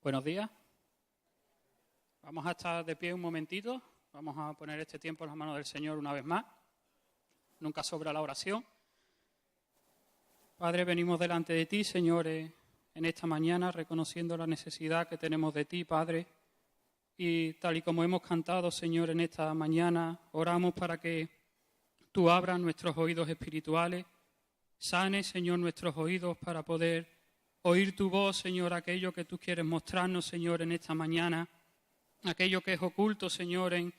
Buenos días. Vamos a estar de pie un momentito. Vamos a poner este tiempo en las manos del Señor una vez más. Nunca sobra la oración. Padre, venimos delante de ti, Señor, en esta mañana, reconociendo la necesidad que tenemos de ti, Padre. Y tal y como hemos cantado, Señor, en esta mañana, oramos para que tú abras nuestros oídos espirituales, sanes, Señor, nuestros oídos para poder oír tu voz, Señor, aquello que tú quieres mostrarnos, Señor, en esta mañana, aquello que es oculto, Señor, en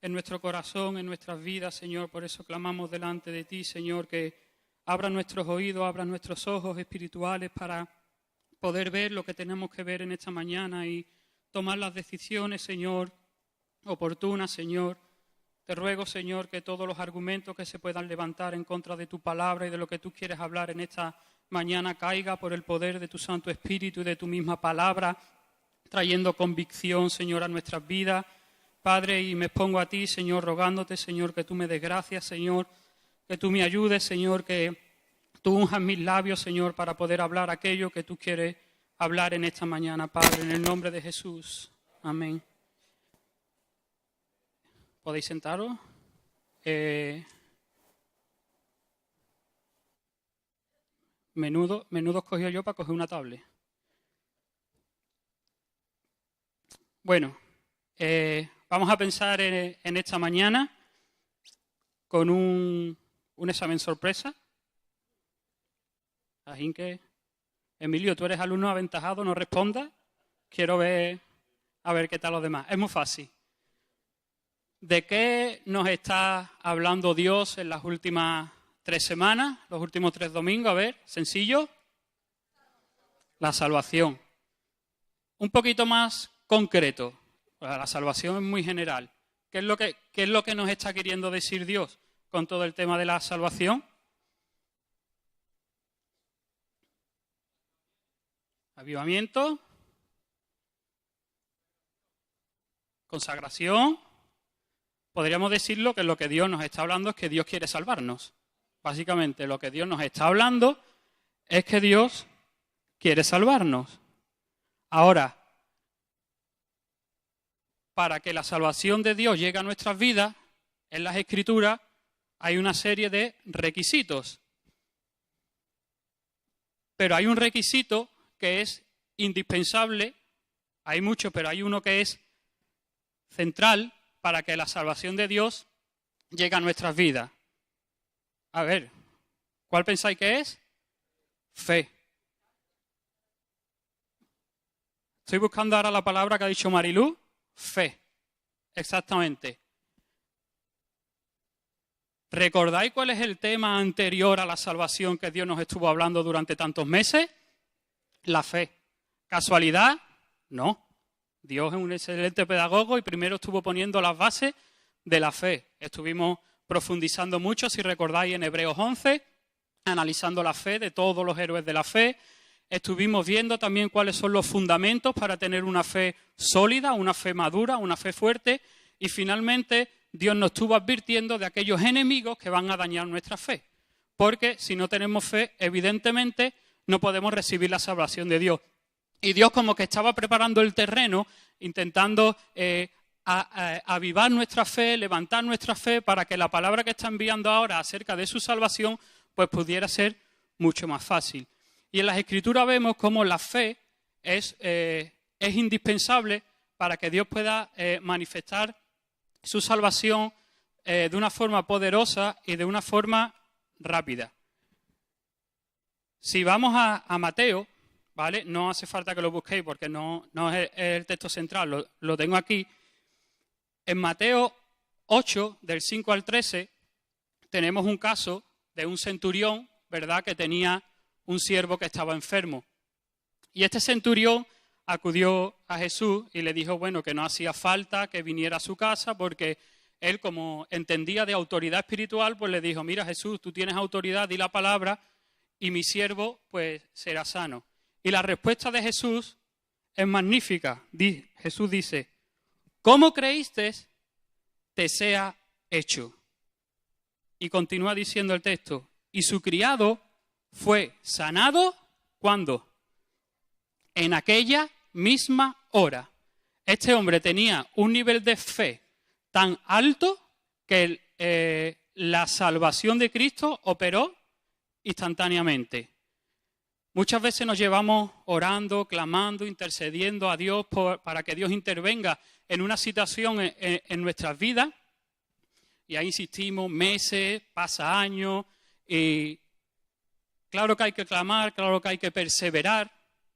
nuestro corazón, en nuestras vidas, Señor. Por eso clamamos delante de ti, Señor, que abra nuestros oídos, abra nuestros ojos espirituales para poder ver lo que tenemos que ver en esta mañana y tomar las decisiones, Señor, oportunas, Señor. Te ruego, Señor, que todos los argumentos que se puedan levantar en contra de tu palabra y de lo que tú quieres hablar en esta mañana caiga por el poder de tu Santo Espíritu y de tu misma palabra, trayendo convicción, Señor, a nuestras vidas. Padre, y me expongo a ti, Señor, rogándote, Señor, que tú me des gracias, Señor, que tú me ayudes, Señor, que tú unjas mis labios, Señor, para poder hablar aquello que tú quieres hablar en esta mañana, Padre, en el nombre de Jesús. Amén. ¿Podéis sentaros? Menudo escogió yo para coger una tablet. Bueno, vamos a pensar en esta mañana con un examen sorpresa. Así que, Emilio, tú eres alumno aventajado, no respondas. Quiero ver, a ver qué tal los demás. Es muy fácil. ¿De qué nos está hablando Dios en las últimas 3 semanas, los últimos 3 domingos? A ver, sencillo. La salvación. Un poquito más concreto. La salvación es muy general. ¿Qué es lo que nos está queriendo decir Dios con todo el tema de la salvación? Avivamiento. Consagración. Podríamos decirlo que lo que Dios nos está hablando es que Dios quiere salvarnos. Básicamente, lo que Dios nos está hablando es que Dios quiere salvarnos. Ahora, para que la salvación de Dios llegue a nuestras vidas, en las Escrituras hay una serie de requisitos. Pero hay un requisito que es indispensable, hay muchos, pero hay uno que es central para que la salvación de Dios llegue a nuestras vidas. A ver, ¿cuál pensáis que es? Fe. Estoy buscando ahora la palabra que ha dicho Marilú. Fe. Exactamente. ¿Recordáis cuál es el tema anterior a la salvación que Dios nos estuvo hablando durante tantos meses? La fe. ¿Casualidad? No. Dios es un excelente pedagogo y primero estuvo poniendo las bases de la fe. Estuvimos profundizando mucho, si recordáis, en Hebreos 11, analizando la fe de todos los héroes de la fe. Estuvimos viendo también cuáles son los fundamentos para tener una fe sólida, una fe madura, una fe fuerte. Y finalmente Dios nos estuvo advirtiendo de aquellos enemigos que van a dañar nuestra fe. Porque si no tenemos fe, evidentemente no podemos recibir la salvación de Dios. Y Dios como que estaba preparando el terreno, intentando avivar nuestra fe, levantar nuestra fe, para que la palabra que está enviando ahora acerca de su salvación pues pudiera ser mucho más fácil. Y en las Escrituras vemos cómo la fe es indispensable para que Dios pueda manifestar su salvación de una forma poderosa y de una forma rápida. Si vamos a Mateo, ¿vale? No hace falta que lo busquéis porque no es el texto central, lo tengo aquí. En Mateo 8, del 5 al 13, tenemos un caso de un centurión, ¿verdad?, que tenía un siervo que estaba enfermo. Y este centurión acudió a Jesús y le dijo, bueno, que no hacía falta que viniera a su casa porque él, como entendía de autoridad espiritual, pues le dijo, mira Jesús, tú tienes autoridad, di la palabra y mi siervo pues será sano. Y la respuesta de Jesús es magnífica. Jesús dice, ¿cómo creíste? Te sea hecho. Y continúa diciendo el texto, y su criado fue sanado, ¿cuándo? En aquella misma hora. Este hombre tenía un nivel de fe tan alto que la salvación de Cristo operó instantáneamente. Muchas veces nos llevamos orando, clamando, intercediendo a Dios para que Dios intervenga en una situación en nuestras vidas. Y ahí insistimos meses, pasa años. Y claro que hay que clamar, claro que hay que perseverar.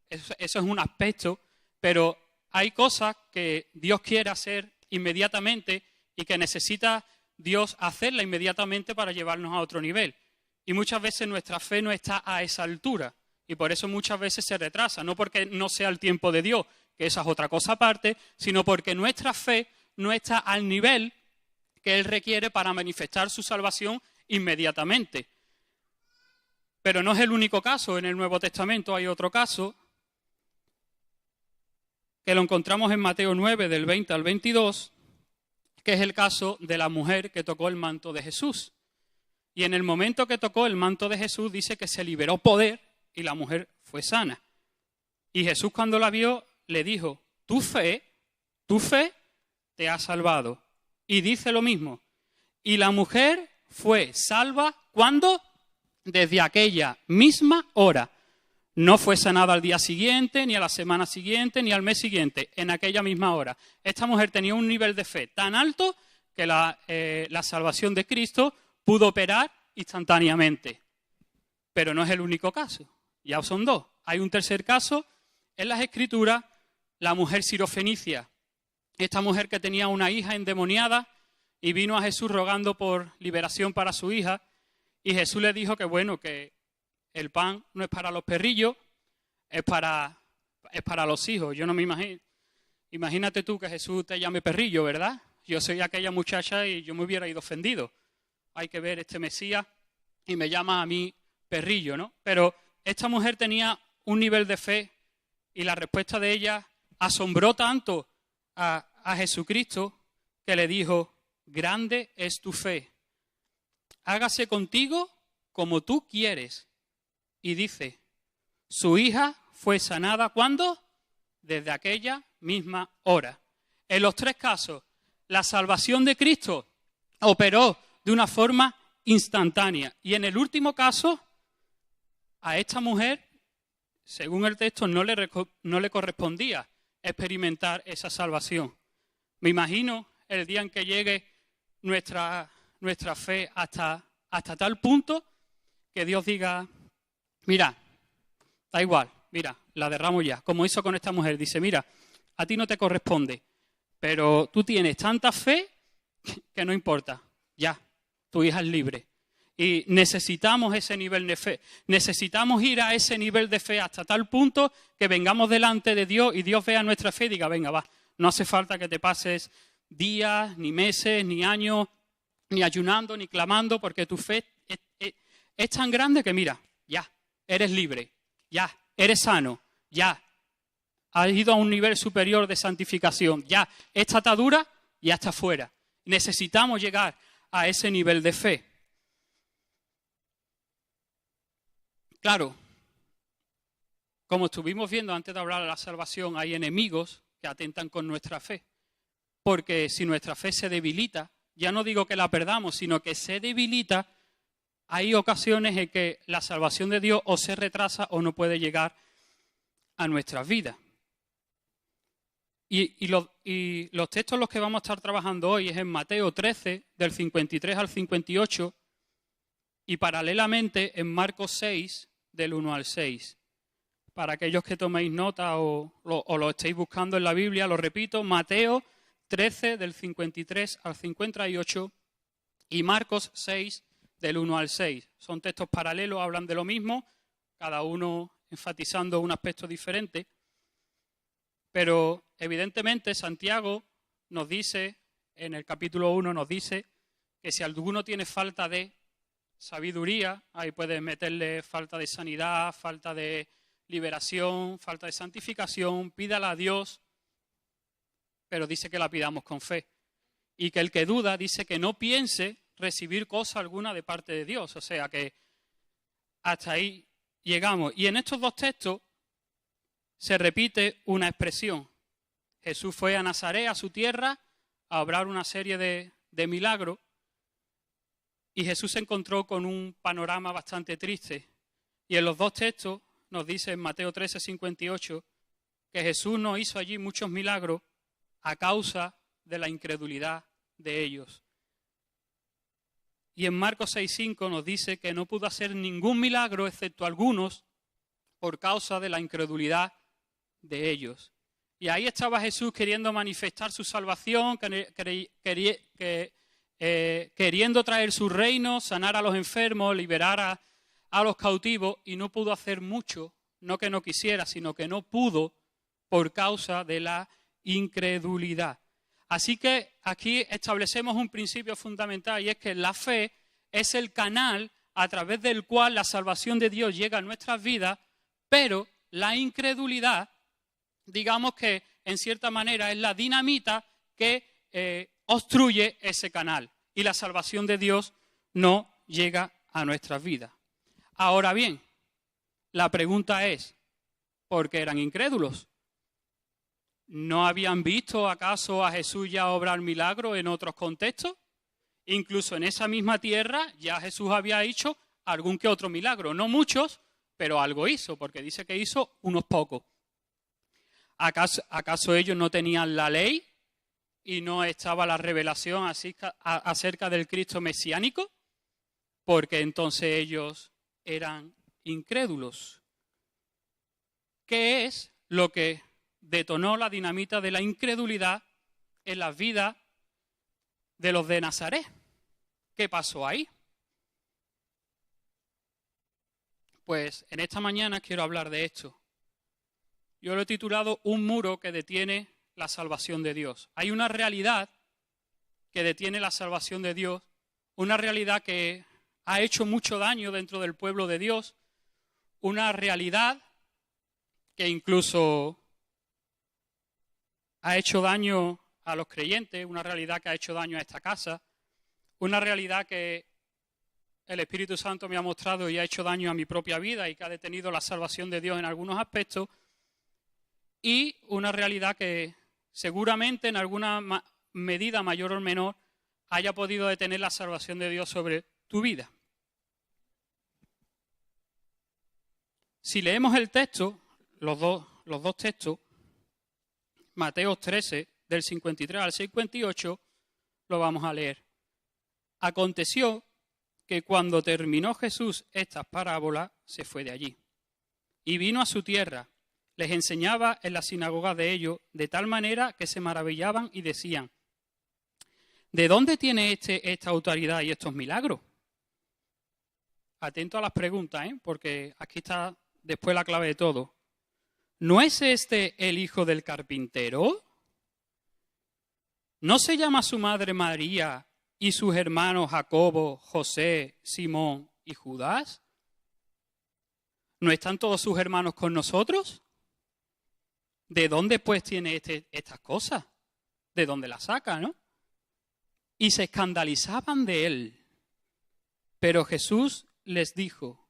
Eso es un aspecto. Pero hay cosas que Dios quiere hacer inmediatamente y que necesita Dios hacerla inmediatamente para llevarnos a otro nivel. Y muchas veces nuestra fe no está a esa altura. Y por eso muchas veces se retrasa, no porque no sea el tiempo de Dios, que esa es otra cosa aparte, sino porque nuestra fe no está al nivel que Él requiere para manifestar su salvación inmediatamente. Pero no es el único caso. En el Nuevo Testamento hay otro caso que lo encontramos en Mateo 9, del 20 al 22, que es el caso de la mujer que tocó el manto de Jesús. Y en el momento que tocó el manto de Jesús dice que se liberó poder y la mujer fue sana. Y Jesús cuando la vio le dijo, tu fe te ha salvado. Y dice lo mismo. Y la mujer fue salva, ¿cuándo? Desde aquella misma hora. No fue sanada al día siguiente, ni a la semana siguiente, ni al mes siguiente, en aquella misma hora. Esta mujer tenía un nivel de fe tan alto que la salvación de Cristo pudo operar instantáneamente. Pero no es el único caso. Ya son dos. Hay un tercer caso en las Escrituras, la mujer sirofenicia. Esta mujer que tenía una hija endemoniada y vino a Jesús rogando por liberación para su hija. Y Jesús le dijo que bueno, que el pan no es para los perrillos, es para los hijos. Yo no me imagino. Imagínate tú que Jesús te llame perrillo, ¿verdad? Yo soy aquella muchacha y yo me hubiera ido ofendido. Hay que ver este Mesías y me llama a mí perrillo, ¿no? Pero esta mujer tenía un nivel de fe y la respuesta de ella asombró tanto a Jesucristo que le dijo, grande es tu fe, hágase contigo como tú quieres. Y dice, su hija fue sanada, ¿cuándo? Desde aquella misma hora. En los tres casos, la salvación de Cristo operó de una forma instantánea. Y en el último caso, a esta mujer, según el texto, no le correspondía experimentar esa salvación. Me imagino el día en que llegue nuestra fe hasta tal punto que Dios diga, mira, da igual, mira, la derramo ya. Como hizo con esta mujer, dice, mira, a ti no te corresponde, pero tú tienes tanta fe que no importa, ya, tu hija es libre. Y necesitamos ese nivel de fe, necesitamos ir a ese nivel de fe hasta tal punto que vengamos delante de Dios y Dios vea nuestra fe y diga, venga, va, no hace falta que te pases días, ni meses, ni años, ni ayunando, ni clamando, porque tu fe es tan grande que mira, ya, eres libre, ya, eres sano, ya, has ido a un nivel superior de santificación, ya, esta atadura ya está fuera. Necesitamos llegar a ese nivel de fe. Claro, como estuvimos viendo antes de hablar de la salvación, hay enemigos que atentan con nuestra fe. Porque si nuestra fe se debilita, ya no digo que la perdamos, sino que se debilita, hay ocasiones en que la salvación de Dios o se retrasa o no puede llegar a nuestras vidas. Y los textos en los que vamos a estar trabajando hoy es en Mateo 13, del 53 al 58, y paralelamente en Marcos 6, del 1 al 6. Para aquellos que toméis nota o lo estéis buscando en la Biblia, lo repito, Mateo 13, del 53 al 58, y Marcos 6, del 1 al 6. Son textos paralelos, hablan de lo mismo, cada uno enfatizando un aspecto diferente. Pero evidentemente Santiago nos dice, en el capítulo 1 nos dice, que si alguno tiene falta de sabiduría, ahí puedes meterle falta de sanidad, falta de liberación, falta de santificación, pídala a Dios, pero dice que la pidamos con fe. Y que el que duda dice que no piense recibir cosa alguna de parte de Dios. O sea que hasta ahí llegamos. Y en estos dos textos se repite una expresión. Jesús fue a Nazaret, a su tierra, a obrar una serie de milagros, y Jesús se encontró con un panorama bastante triste. Y en los dos textos nos dice en Mateo 13:58 que Jesús no hizo allí muchos milagros a causa de la incredulidad de ellos. Y en Marcos 6:5 nos dice que no pudo hacer ningún milagro, excepto algunos, por causa de la incredulidad de ellos. Y ahí estaba Jesús queriendo manifestar su salvación, queriendo traer su reino, sanar a los enfermos, liberar a los cautivos, y no pudo hacer mucho, no que no quisiera, sino que no pudo por causa de la incredulidad. Así que aquí establecemos un principio fundamental, y es que la fe es el canal a través del cual la salvación de Dios llega a nuestras vidas, pero la incredulidad, digamos que en cierta manera es la dinamita que obstruye ese canal, y la salvación de Dios no llega a nuestras vidas. Ahora bien, la pregunta es, ¿por qué eran incrédulos? ¿No habían visto acaso a Jesús ya obrar milagros en otros contextos? Incluso en esa misma tierra ya Jesús había hecho algún que otro milagro. No muchos, pero algo hizo, porque dice que hizo unos pocos. ¿Acaso ellos no tenían la ley y no estaba la revelación acerca del Cristo mesiánico? Porque entonces ellos eran incrédulos. ¿Qué es lo que detonó la dinamita de la incredulidad en las vidas de los de Nazaret? ¿Qué pasó ahí? Pues en esta mañana quiero hablar de esto. Yo lo he titulado Un muro que detiene la salvación de Dios. Hay una realidad que detiene la salvación de Dios, una realidad que ha hecho mucho daño dentro del pueblo de Dios, una realidad que incluso ha hecho daño a los creyentes, una realidad que ha hecho daño a esta casa, una realidad que el Espíritu Santo me ha mostrado y ha hecho daño a mi propia vida y que ha detenido la salvación de Dios en algunos aspectos, y una realidad que seguramente en alguna medida mayor o menor haya podido detener la salvación de Dios sobre tu vida. Si leemos el texto, los dos textos, Mateo 13, del 53 al 58, lo vamos a leer. Aconteció que cuando terminó Jesús estas parábolas, se fue de allí y vino a su tierra. Les enseñaba en la sinagoga de ellos, de tal manera que se maravillaban y decían: ¿de dónde tiene esta autoridad y estos milagros? Atento a las preguntas, porque aquí está después la clave de todo. ¿No es este el hijo del carpintero? ¿No se llama su madre María y sus hermanos Jacobo, José, Simón y Judas? ¿No están todos sus hermanos con nosotros? ¿De dónde pues tiene estas cosas? ¿De dónde las saca, no? Y se escandalizaban de él. Pero Jesús les dijo,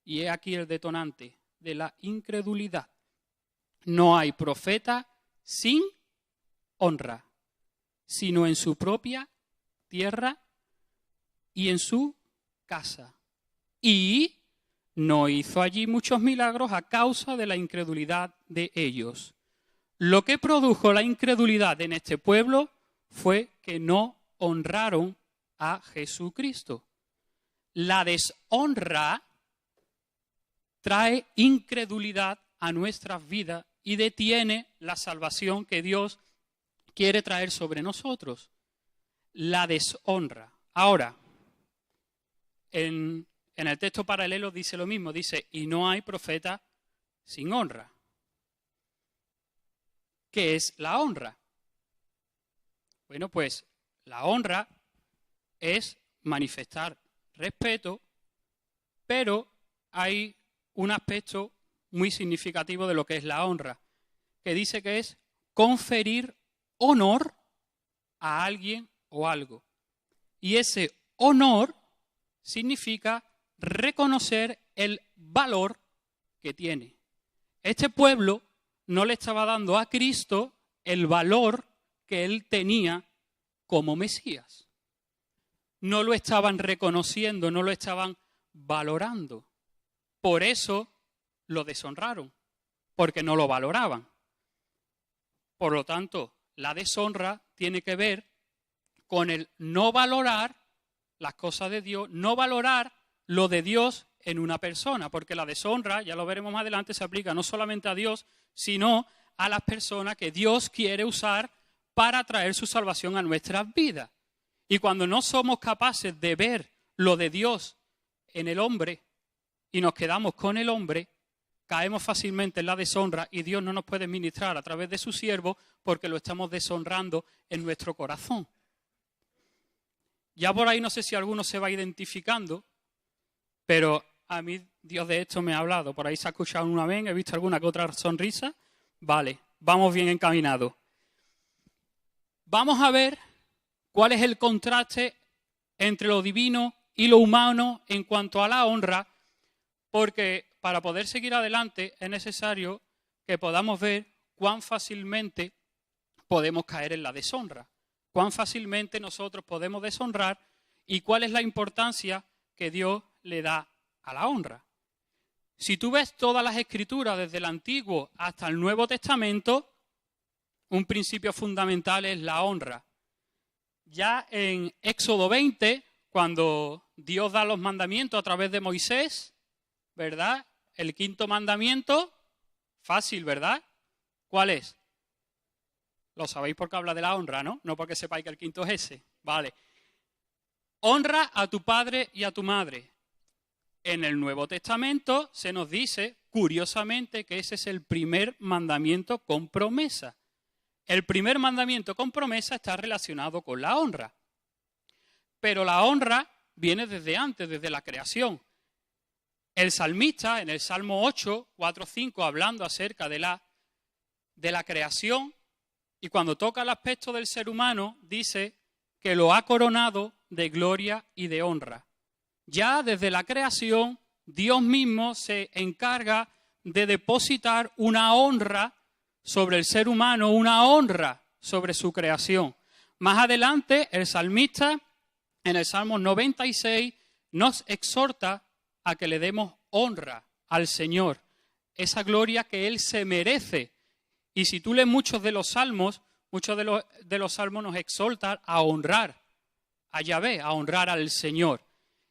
y he aquí el detonante de la incredulidad: no hay profeta sin honra, sino en su propia tierra y en su casa. Y no hizo allí muchos milagros a causa de la incredulidad de ellos. Lo que produjo la incredulidad en este pueblo fue que no honraron a Jesucristo. La deshonra trae incredulidad a nuestras vidas y detiene la salvación que Dios quiere traer sobre nosotros. La deshonra. Ahora, en el texto paralelo dice lo mismo, dice, y no hay profeta sin honra. ¿Qué es la honra? Bueno, pues la honra es manifestar respeto, pero hay un aspecto muy significativo de lo que es la honra, que dice que es conferir honor a alguien o algo. Y ese honor significa reconocer el valor que tiene. Este pueblo no le estaba dando a Cristo el valor que él tenía como Mesías. No lo estaban reconociendo, no lo estaban valorando. Por eso lo deshonraron, porque no lo valoraban. Por lo tanto, la deshonra tiene que ver con el no valorar las cosas de Dios, no valorar lo de Dios en una persona, porque la deshonra, ya lo veremos más adelante, se aplica no solamente a Dios, sino a las personas que Dios quiere usar para traer su salvación a nuestras vidas. Y cuando no somos capaces de ver lo de Dios en el hombre y nos quedamos con el hombre, caemos fácilmente en la deshonra y Dios no nos puede ministrar a través de su siervo porque lo estamos deshonrando en nuestro corazón. Ya por ahí no sé si alguno se va identificando, pero a mí Dios de esto me ha hablado. Por ahí se ha escuchado una vez, he visto alguna que otra sonrisa. Vale, vamos bien encaminados. Vamos a ver cuál es el contraste entre lo divino y lo humano en cuanto a la honra, porque para poder seguir adelante es necesario que podamos ver cuán fácilmente podemos caer en la deshonra, cuán fácilmente nosotros podemos deshonrar y cuál es la importancia que Dios le da a la honra. Si tú ves todas las escrituras desde el Antiguo hasta el Nuevo Testamento, un principio fundamental es la honra. Ya en Éxodo 20, cuando Dios da los mandamientos a través de Moisés, ¿verdad? El quinto mandamiento, fácil, ¿verdad? ¿Cuál es? Lo sabéis porque habla de la honra, ¿no? No porque sepáis que el quinto es ese. Vale. Honra a tu padre y a tu madre. En el Nuevo Testamento se nos dice, curiosamente, que ese es el primer mandamiento con promesa. El primer mandamiento con promesa está relacionado con la honra. Pero la honra viene desde antes, desde la creación. El salmista, en el Salmo 8, 4, 5, hablando acerca de la creación, y cuando toca el aspecto del ser humano, dice que lo ha coronado de gloria y de honra. Ya desde la creación, Dios mismo se encarga de depositar una honra sobre el ser humano, una honra sobre su creación. Más adelante, el salmista, en el Salmo 96, nos exhorta a que le demos honra al Señor, esa gloria que Él se merece. Y si tú lees muchos de los salmos nos exhortan a honrar a Yahvé, a honrar al Señor.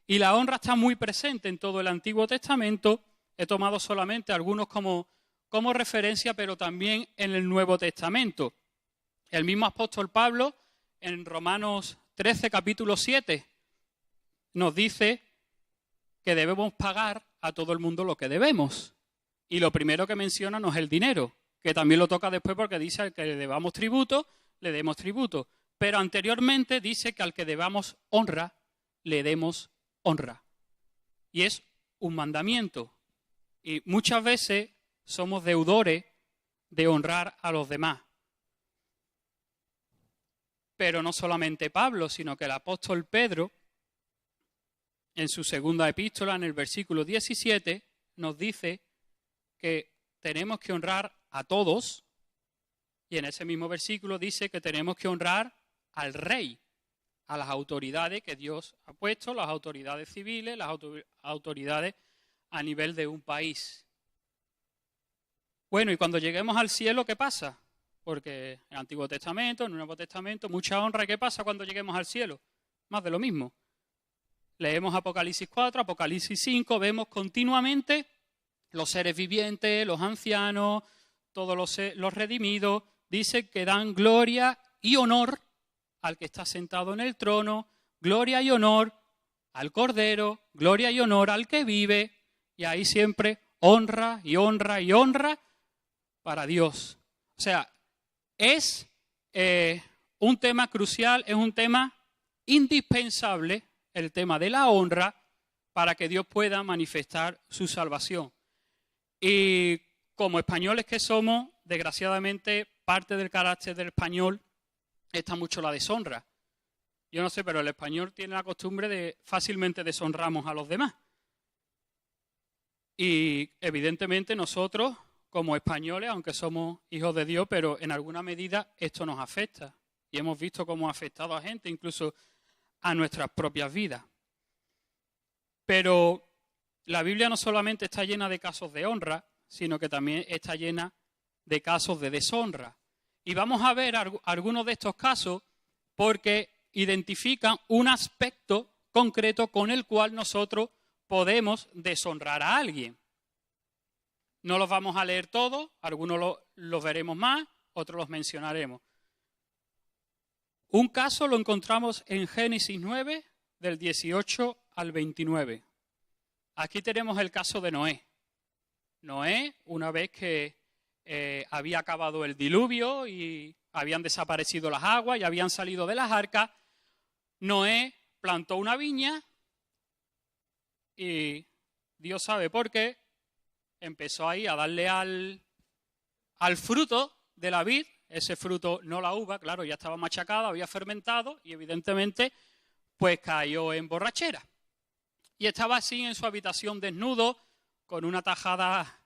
Y la honra está muy presente en todo el Antiguo Testamento. He tomado solamente algunos como referencia, pero también en el Nuevo Testamento. El mismo apóstol Pablo, en Romanos 13, capítulo 7, nos dice que debemos pagar a todo el mundo lo que debemos. Y lo primero que menciona no es el dinero, que también lo toca después porque dice al que le debamos tributo, le demos tributo. Pero anteriormente dice que al que debamos honra, le demos honra. Y es un mandamiento. Y muchas veces somos deudores de honrar a los demás. Pero no solamente Pablo, sino que el apóstol Pedro, en su segunda epístola, en el versículo 17, nos dice que tenemos que honrar a todos, y en ese mismo versículo dice que tenemos que honrar al rey, a las autoridades que Dios ha puesto, las autoridades civiles, las autoridades a nivel de un país. Bueno, y cuando lleguemos al cielo, ¿qué pasa? Porque en el Antiguo Testamento, en el Nuevo Testamento, mucha honra. ¿Qué pasa cuando lleguemos al cielo? Más de lo mismo. Leemos Apocalipsis 4, Apocalipsis 5, vemos continuamente los seres vivientes, los ancianos, todos los redimidos, dicen que dan gloria y honor al que está sentado en el trono, gloria y honor al Cordero, gloria y honor al que vive, y ahí siempre honra y honra y honra para Dios. O sea, es un tema crucial, es un tema indispensable, el tema de la honra, para que Dios pueda manifestar su salvación. Y como españoles que somos, desgraciadamente, parte del carácter del español está mucho la deshonra. Yo no sé, pero el español tiene la costumbre de fácilmente deshonramos a los demás. Y evidentemente nosotros, como españoles, aunque somos hijos de Dios, pero en alguna medida esto nos afecta. Y hemos visto cómo ha afectado a gente, incluso a nuestras propias vidas. Pero la Biblia no solamente está llena de casos de honra, sino que también está llena de casos de deshonra. Y vamos a ver algunos de estos casos porque identifican un aspecto concreto con el cual nosotros podemos deshonrar a alguien. No los vamos a leer todos, algunos los veremos más, otros los mencionaremos. Un caso lo encontramos en Génesis 9, del 18 al 29. Aquí tenemos el caso de Noé. Noé, una vez que había acabado el diluvio y habían desaparecido las aguas y habían salido de las arcas, Noé plantó una viña y Dios sabe por qué, empezó ahí a darle al fruto de la vid. Ese fruto, no la uva, claro, ya estaba machacada, había fermentado y evidentemente pues cayó en borrachera. Y estaba así en su habitación desnudo, con una tajada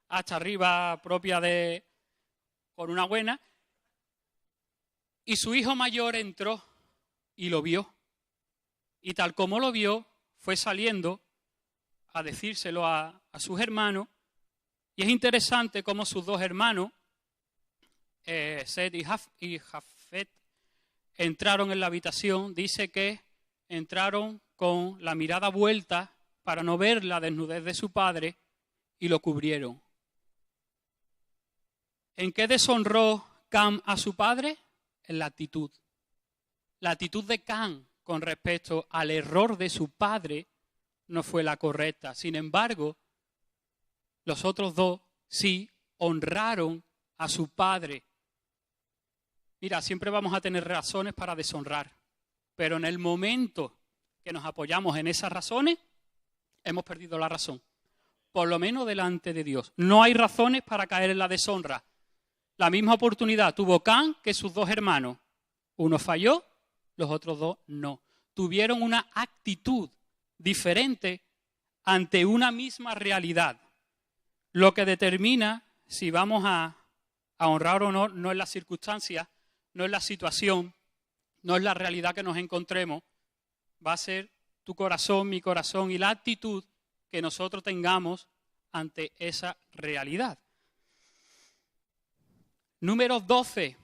hasta arriba propia con una buena. Y su hijo mayor entró y lo vio. Y tal como lo vio, fue saliendo a decírselo a sus hermanos. Y es interesante cómo sus dos hermanos, Set y Jafet, entraron en la habitación. Dice que entraron con la mirada vuelta para no ver la desnudez de su padre y lo cubrieron. ¿En qué deshonró Cam a su padre? En la actitud. La actitud de Cam con respecto al error de su padre no fue la correcta. Sin embargo, los otros dos sí honraron a su padre. Mira, siempre vamos a tener razones para deshonrar, pero en el momento que nos apoyamos en esas razones, hemos perdido la razón, por lo menos delante de Dios. No hay razones para caer en la deshonra. La misma oportunidad tuvo Cam que sus dos hermanos. Uno falló, los otros dos no. Tuvieron una actitud diferente ante una misma realidad. Lo que determina si vamos a honrar o no, no es la circunstancia, no es la situación, no es la realidad que nos encontremos, va a ser tu corazón, mi corazón y la actitud que nosotros tengamos ante esa realidad. Número 12.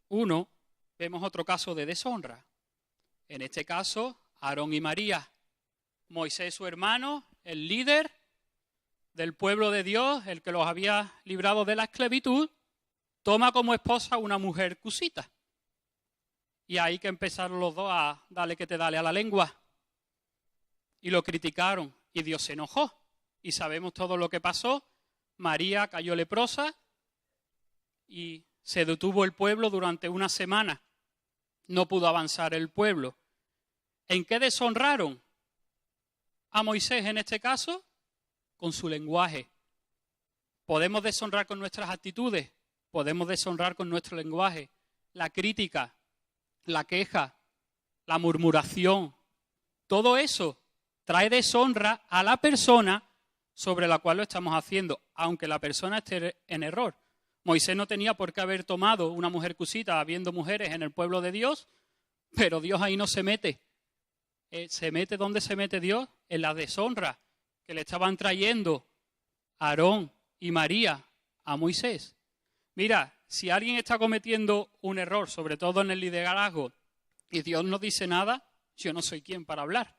1. Vemos otro caso de deshonra. En este caso, Aarón y María. Moisés, su hermano, el líder del pueblo de Dios, el que los había librado de la esclavitud, toma como esposa una mujer cusita. Y ahí que empezaron los dos a dale que te dale a la lengua. Y lo criticaron y Dios se enojó. Y sabemos todo lo que pasó. María cayó leprosa y se detuvo el pueblo durante una semana. No pudo avanzar el pueblo. ¿En qué deshonraron a Moisés en este caso? Con su lenguaje. Podemos deshonrar con nuestras actitudes, podemos deshonrar con nuestro lenguaje. La crítica, la queja, la murmuración, todo eso trae deshonra a la persona sobre la cual lo estamos haciendo, aunque la persona esté en error. Moisés no tenía por qué haber tomado una mujer cusita habiendo mujeres en el pueblo de Dios, pero Dios ahí no se mete. ¿Se mete dónde se mete Dios? En la deshonra que le estaban trayendo Aarón y María a Moisés. Mira, si alguien está cometiendo un error, sobre todo en el liderazgo, y Dios no dice nada, yo no soy quien para hablar.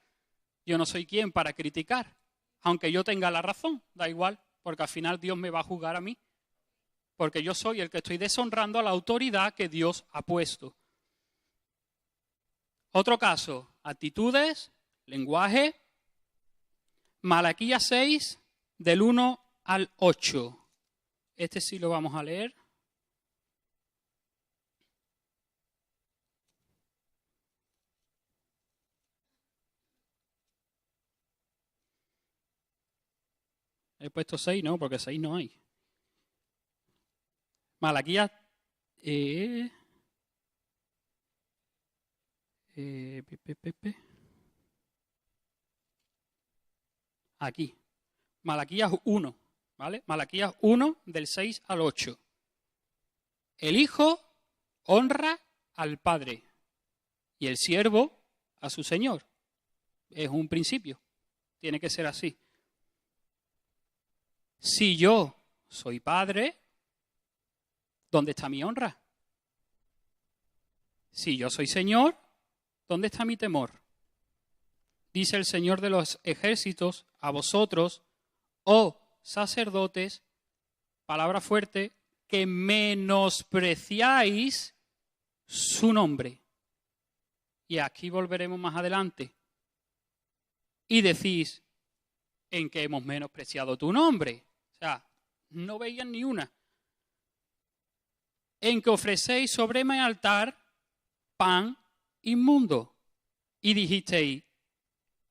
Yo no soy quien para criticar. Aunque yo tenga la razón, da igual, porque al final Dios me va a juzgar a mí. Porque yo soy el que estoy deshonrando a la autoridad que Dios ha puesto. Otro caso, actitudes, lenguaje. Malaquías 6, del 1 al 8. Este sí lo vamos a leer. He puesto 6, no, porque 6 no hay. Malaquías aquí. Malaquías 1, ¿vale? Malaquías 1, del 6 al 8. El hijo honra al padre y el siervo a su señor. Es un principio, tiene que ser así. Si yo soy padre, ¿dónde está mi honra? Si yo soy señor, ¿dónde está mi temor? Dice el Señor de los ejércitos a vosotros, oh sacerdotes, palabra fuerte, que menospreciáis su nombre. Y aquí volveremos más adelante. Y decís, ¿en qué hemos menospreciado tu nombre? O sea, no veían ni una. En que ofrecéis sobre mi altar pan inmundo. Y dijisteis,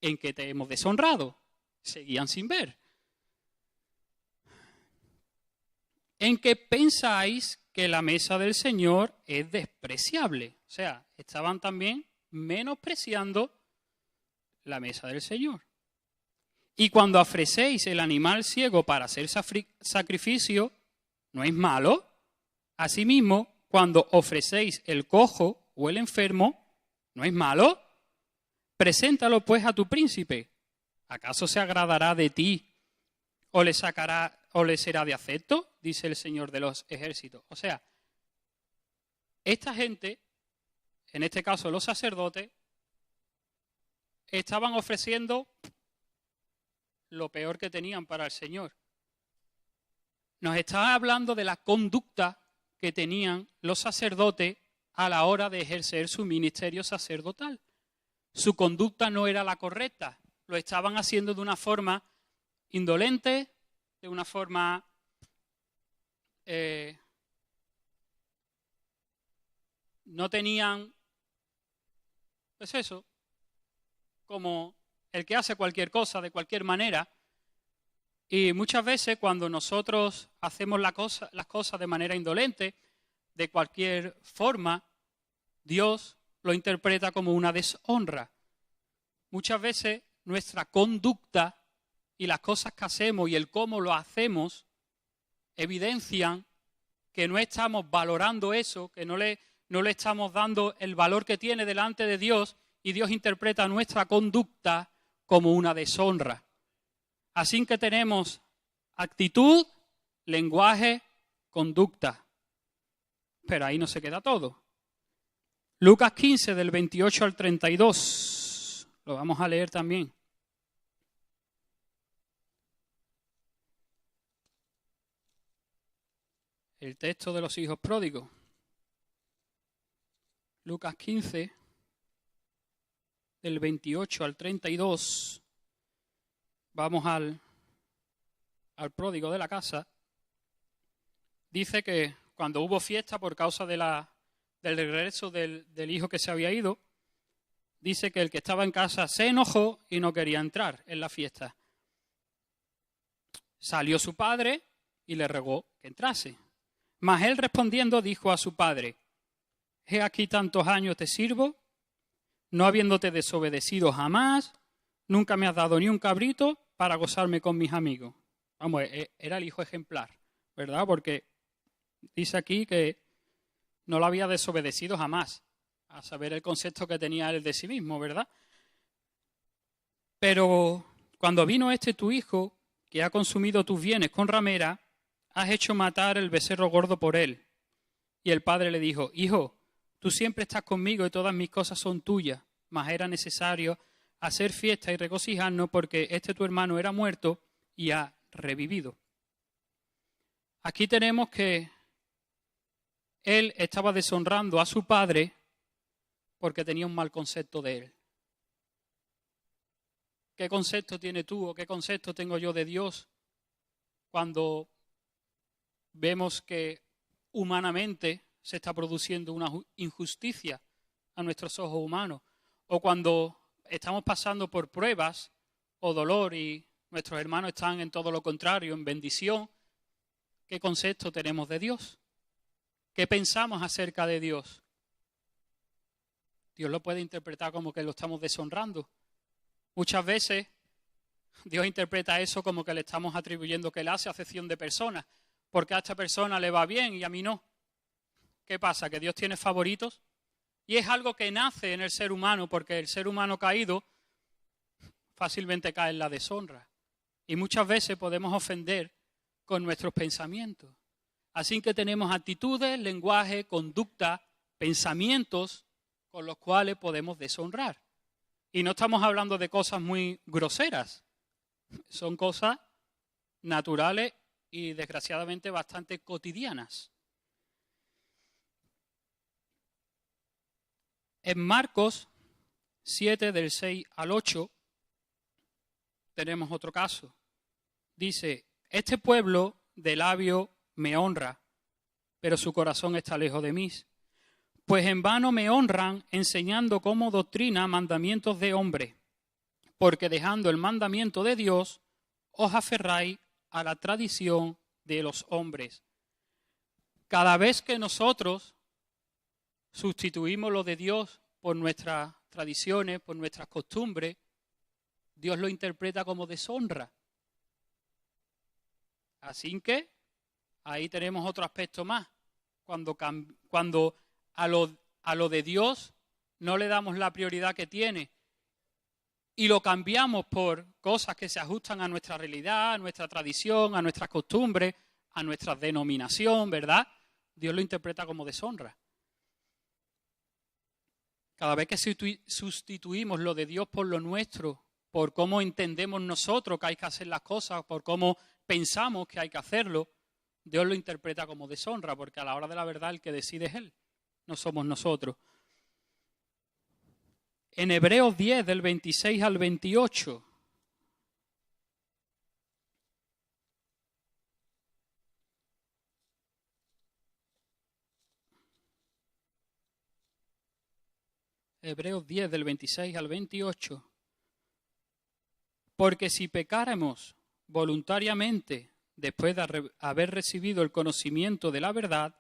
¿en qué te hemos deshonrado? Seguían sin ver. En que pensáis que la mesa del Señor es despreciable. O sea, estaban también menospreciando la mesa del Señor. Y cuando ofrecéis el animal ciego para hacer sacrificio, ¿no es malo? Asimismo, cuando ofrecéis el cojo o el enfermo, ¿no es malo? Preséntalo pues a tu príncipe. ¿Acaso se agradará de ti o le será de afecto? Dice el Señor de los ejércitos. O sea, esta gente, en este caso los sacerdotes, estaban ofreciendo lo peor que tenían para el Señor. Nos está hablando de la conducta que tenían los sacerdotes a la hora de ejercer su ministerio sacerdotal. Su conducta no era la correcta. Lo estaban haciendo de una forma indolente, de una forma no tenían, pues eso, como el que hace cualquier cosa de cualquier manera. Y muchas veces cuando nosotros hacemos las cosas de manera indolente, de cualquier forma, Dios lo interpreta como una deshonra. Muchas veces nuestra conducta y las cosas que hacemos y el cómo lo hacemos evidencian que no estamos valorando eso, que no le estamos dando el valor que tiene delante de Dios, y Dios interpreta nuestra conducta como una deshonra. Así que tenemos actitud, lenguaje, conducta. Pero ahí no se queda todo. Lucas 15, del 28 al 32. Lo vamos a leer también. El texto de los hijos pródigos. Lucas 15, del 28 al 32. Vamos al pródigo de la casa. Dice que cuando hubo fiesta por causa del regreso del hijo que se había ido, dice que el que estaba en casa se enojó y no quería entrar en la fiesta. Salió su padre y le rogó que entrase. Mas él respondiendo dijo a su padre, he aquí tantos años te sirvo, no habiéndote desobedecido jamás, nunca me has dado ni un cabrito para gozarme con mis amigos. Vamos, era el hijo ejemplar, ¿verdad? Porque dice aquí que no lo había desobedecido jamás, a saber el concepto que tenía él de sí mismo, ¿verdad? Pero cuando vino tu hijo, que ha consumido tus bienes con ramera, has hecho matar el becerro gordo por él. Y el padre le dijo, hijo, tú siempre estás conmigo y todas mis cosas son tuyas, mas era necesario hacer fiesta y regocijarnos porque tu hermano era muerto y ha revivido. Aquí tenemos que él estaba deshonrando a su padre porque tenía un mal concepto de él. ¿Qué concepto tienes tú o qué concepto tengo yo de Dios cuando vemos que humanamente se está produciendo una injusticia a nuestros ojos humanos? O cuando estamos pasando por pruebas o dolor y nuestros hermanos están en todo lo contrario, en bendición, ¿qué concepto tenemos de Dios? ¿Qué pensamos acerca de Dios? Dios lo puede interpretar como que lo estamos deshonrando. Muchas veces Dios interpreta eso como que le estamos atribuyendo que Él hace acepción de personas, porque a esta persona le va bien y a mí no. ¿Qué pasa? ¿Que Dios tiene favoritos? Y es algo que nace en el ser humano, porque el ser humano caído fácilmente cae en la deshonra. Y muchas veces podemos ofender con nuestros pensamientos. Así que tenemos actitudes, lenguaje, conducta, pensamientos con los cuales podemos deshonrar. Y no estamos hablando de cosas muy groseras. Son cosas naturales y desgraciadamente bastante cotidianas. En Marcos 7, del 6 al 8, tenemos otro caso. Dice, este pueblo de labio me honra, pero su corazón está lejos de mí. Pues en vano me honran enseñando como doctrina mandamientos de hombre, porque dejando el mandamiento de Dios, os aferráis a la tradición de los hombres. Cada vez que nosotros sustituimos lo de Dios por nuestras tradiciones, por nuestras costumbres, Dios lo interpreta como deshonra. Así que ahí tenemos otro aspecto más. Cuando a lo de Dios no le damos la prioridad que tiene y lo cambiamos por cosas que se ajustan a nuestra realidad, a nuestra tradición, a nuestras costumbres, a nuestra denominación, ¿verdad? Dios lo interpreta como deshonra. Cada vez que sustituimos lo de Dios por lo nuestro, por cómo entendemos nosotros que hay que hacer las cosas, por cómo pensamos que hay que hacerlo, Dios lo interpreta como deshonra, porque a la hora de la verdad el que decide es Él, no somos nosotros. En Hebreos 10, del 26 al 28, Hebreos 10, del 26 al 28, porque si pecáramos voluntariamente después de haber recibido el conocimiento de la verdad,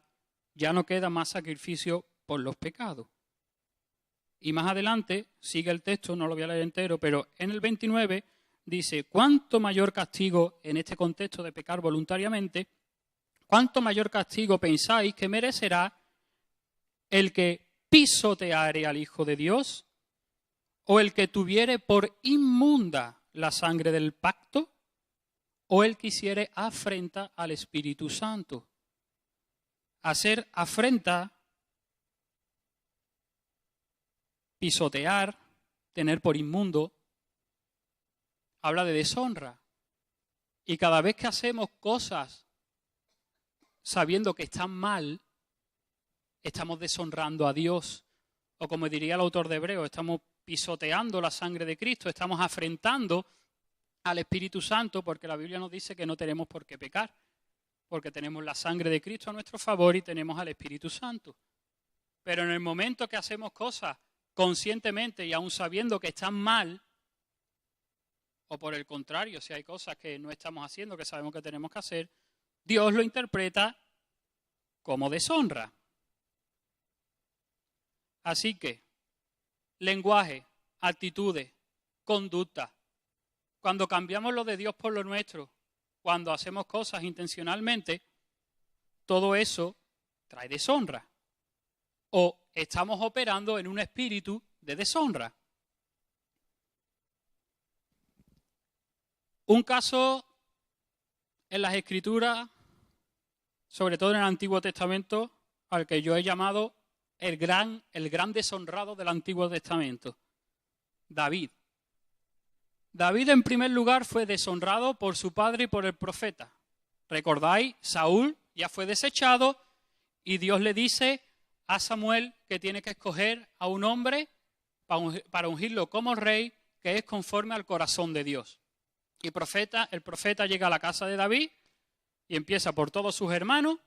ya no queda más sacrificio por los pecados. Y más adelante, sigue el texto, no lo voy a leer entero, pero en el 29 dice, ¿cuánto mayor castigo en este contexto de pecar voluntariamente, cuánto mayor castigo pensáis que merecerá el que pisoteare al Hijo de Dios o el que tuviere por inmunda la sangre del pacto o el que hiciere afrenta al Espíritu Santo? Hacer afrenta, pisotear, tener por inmundo, habla de deshonra. Y cada vez que hacemos cosas sabiendo que están mal, estamos deshonrando a Dios. O como diría el autor de Hebreos, estamos pisoteando la sangre de Cristo, estamos afrentando al Espíritu Santo, porque la Biblia nos dice que no tenemos por qué pecar, porque tenemos la sangre de Cristo a nuestro favor y tenemos al Espíritu Santo. Pero en el momento que hacemos cosas conscientemente y aún sabiendo que están mal, o por el contrario, si hay cosas que no estamos haciendo, que sabemos que tenemos que hacer, Dios lo interpreta como deshonra. Así que, lenguaje, actitudes, conducta. Cuando cambiamos lo de Dios por lo nuestro, cuando hacemos cosas intencionalmente, todo eso trae deshonra. O estamos operando en un espíritu de deshonra. Un caso en las Escrituras, sobre todo en el Antiguo Testamento, al que yo he llamado el gran deshonrado del Antiguo Testamento, David. David, en primer lugar, fue deshonrado por su padre y por el profeta. ¿Recordáis? Saúl ya fue desechado y Dios le dice a Samuel que tiene que escoger a un hombre para ungirlo como rey que es conforme al corazón de Dios. Y el profeta llega a la casa de David y empieza por todos sus hermanos,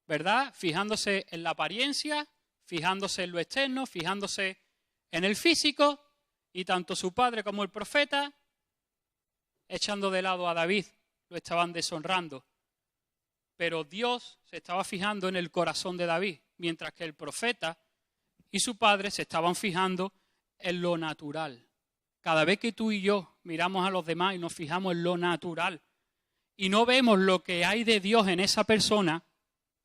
¿verdad? Fijándose en la apariencia, fijándose en lo externo, fijándose en el físico, y tanto su padre como el profeta, echando de lado a David, lo estaban deshonrando. Pero Dios se estaba fijando en el corazón de David, mientras que el profeta y su padre se estaban fijando en lo natural. Cada vez que tú y yo miramos a los demás y nos fijamos en lo natural y no vemos lo que hay de Dios en esa persona,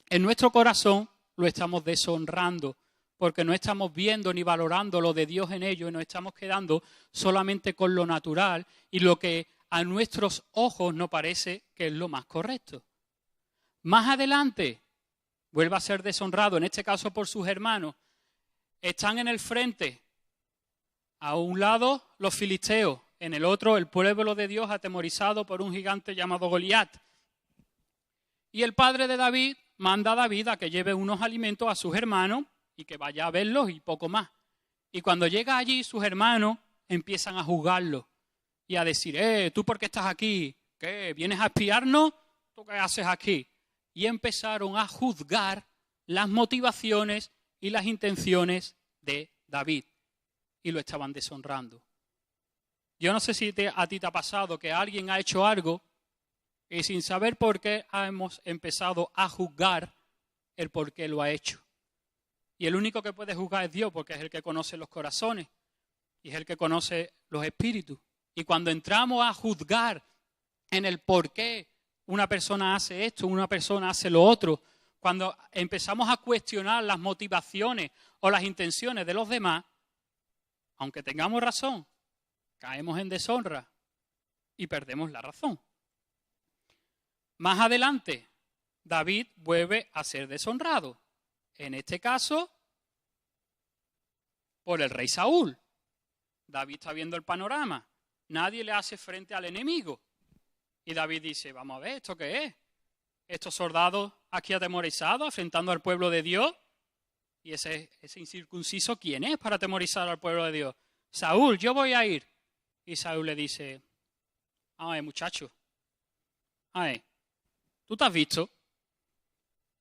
en nuestro corazón lo estamos deshonrando, porque no estamos viendo ni valorando lo de Dios en ello y nos estamos quedando solamente con lo natural y lo que a nuestros ojos nos parece que es lo más correcto. Más adelante, vuelve a ser deshonrado, en este caso por sus hermanos. Están en el frente, a un lado los filisteos, en el otro el pueblo de Dios atemorizado por un gigante llamado Goliat. Y el padre de David manda a David a que lleve unos alimentos a sus hermanos y que vaya a verlos y poco más. Y cuando llega allí, sus hermanos empiezan a juzgarlo y a decir, ¿tú por qué estás aquí? ¿Qué? ¿Vienes a espiarnos? ¿Tú qué haces aquí? Y empezaron a juzgar las motivaciones y las intenciones de David. Y lo estaban deshonrando. Yo no sé si a ti te ha pasado que alguien ha hecho algo y sin saber por qué hemos empezado a juzgar el por qué lo ha hecho. Y el único que puede juzgar es Dios, porque es el que conoce los corazones y es el que conoce los espíritus. Y cuando entramos a juzgar en el por qué una persona hace esto, una persona hace lo otro, cuando empezamos a cuestionar las motivaciones o las intenciones de los demás, aunque tengamos razón, caemos en deshonra y perdemos la razón. Más adelante, David vuelve a ser deshonrado. En este caso, por el rey Saúl. David está viendo el panorama. Nadie le hace frente al enemigo. Y David dice, vamos a ver, ¿esto qué es? Estos soldados aquí atemorizados, enfrentando al pueblo de Dios. ¿Y ese incircunciso quién es para atemorizar al pueblo de Dios? Saúl, yo voy a ir. Y Saúl le dice, muchacho, ¿tú te has visto?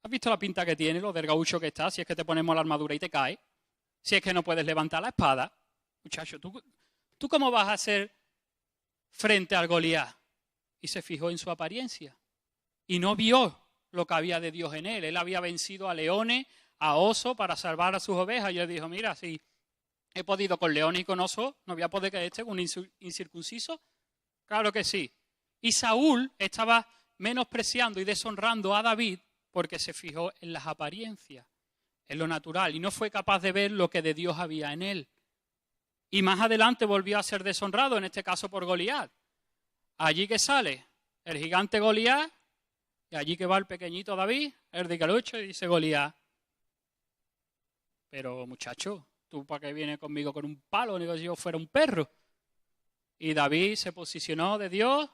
¿Has visto la pinta que tiene, lo del gaucho que está? Si es que te ponemos la armadura y te cae. Si es que no puedes levantar la espada. Muchacho, ¿tú cómo vas a hacer frente al Goliat? Y se fijó en su apariencia. Y no vio lo que había de Dios en él. Él había vencido a leones, a osos para salvar a sus ovejas. Y él dijo, mira, si he podido con leones y con osos, ¿no voy a poder que con un incircunciso? Claro que sí. Y Saúl estaba menospreciando y deshonrando a David porque se fijó en las apariencias, en lo natural, y no fue capaz de ver lo que de Dios había en él. Y más adelante volvió a ser deshonrado, en este caso por Goliat. Allí que sale el gigante Goliat, y allí que va el pequeñito David, el de Calucho, y dice Goliat, pero muchacho, ¿tú para qué vienes conmigo con un palo? Ni que yo fuera un perro. Y David se posicionó de Dios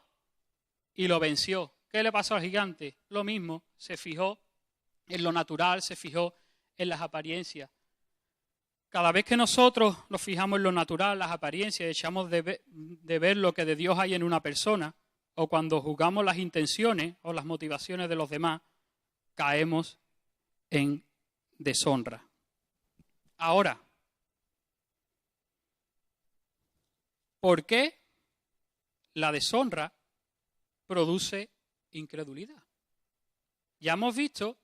y lo venció. ¿Qué le pasó al gigante? Lo mismo, se fijó en lo natural, se fijó en las apariencias. Cada vez que nosotros nos fijamos en lo natural, las apariencias, echamos de ver lo que de Dios hay en una persona, o cuando juzgamos las intenciones o las motivaciones de los demás, caemos en deshonra. Ahora, ¿por qué la deshonra produce incredulidad? Ya hemos visto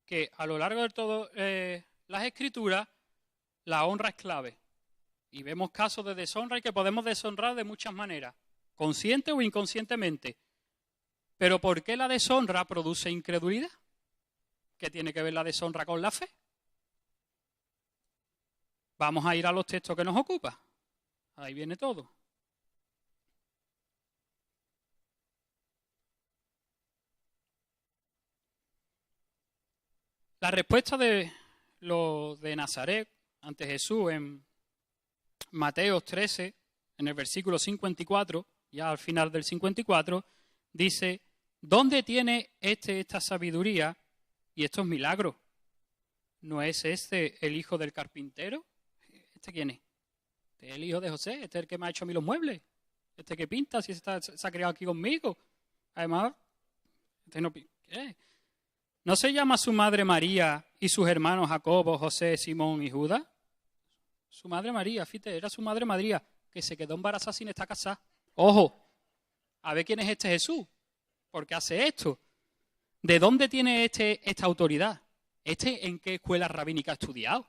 que a lo largo de todas las escrituras la honra es clave. Y vemos casos de deshonra y que podemos deshonrar de muchas maneras, consciente o inconscientemente. Pero ¿por qué la deshonra produce incredulidad? ¿Qué tiene que ver la deshonra con la fe? Vamos a ir a los textos que nos ocupan. Ahí viene todo. La respuesta de los de Nazaret ante Jesús en Mateo 13, en el versículo 54, ya al final del 54, dice, ¿dónde tiene esta sabiduría y estos milagros? ¿No es este el hijo del carpintero? ¿Este quién es? Este es el hijo de José, este es el que me ha hecho a mí los muebles, este que pinta, si se ha criado aquí conmigo. Además, este no, ¿qué? ¿No se llama su madre María y sus hermanos Jacobo, José, Simón y Judas? Su madre María, fíjate, era su madre María, que se quedó embarazada sin estar casada. Ojo, a ver quién es este Jesús, ¿por qué hace esto? ¿De dónde tiene esta autoridad? ¿En qué escuela rabínica ha estudiado?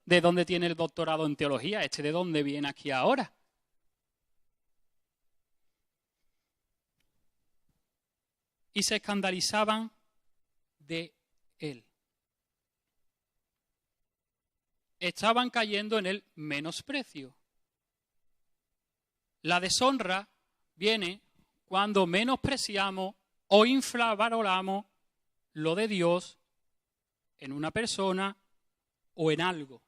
¿De dónde tiene el doctorado en teología? ¿De dónde viene aquí ahora? y se escandalizaban de él. Estaban cayendo en el menosprecio. La deshonra viene cuando menospreciamos o infravaloramos lo de Dios en una persona o en algo.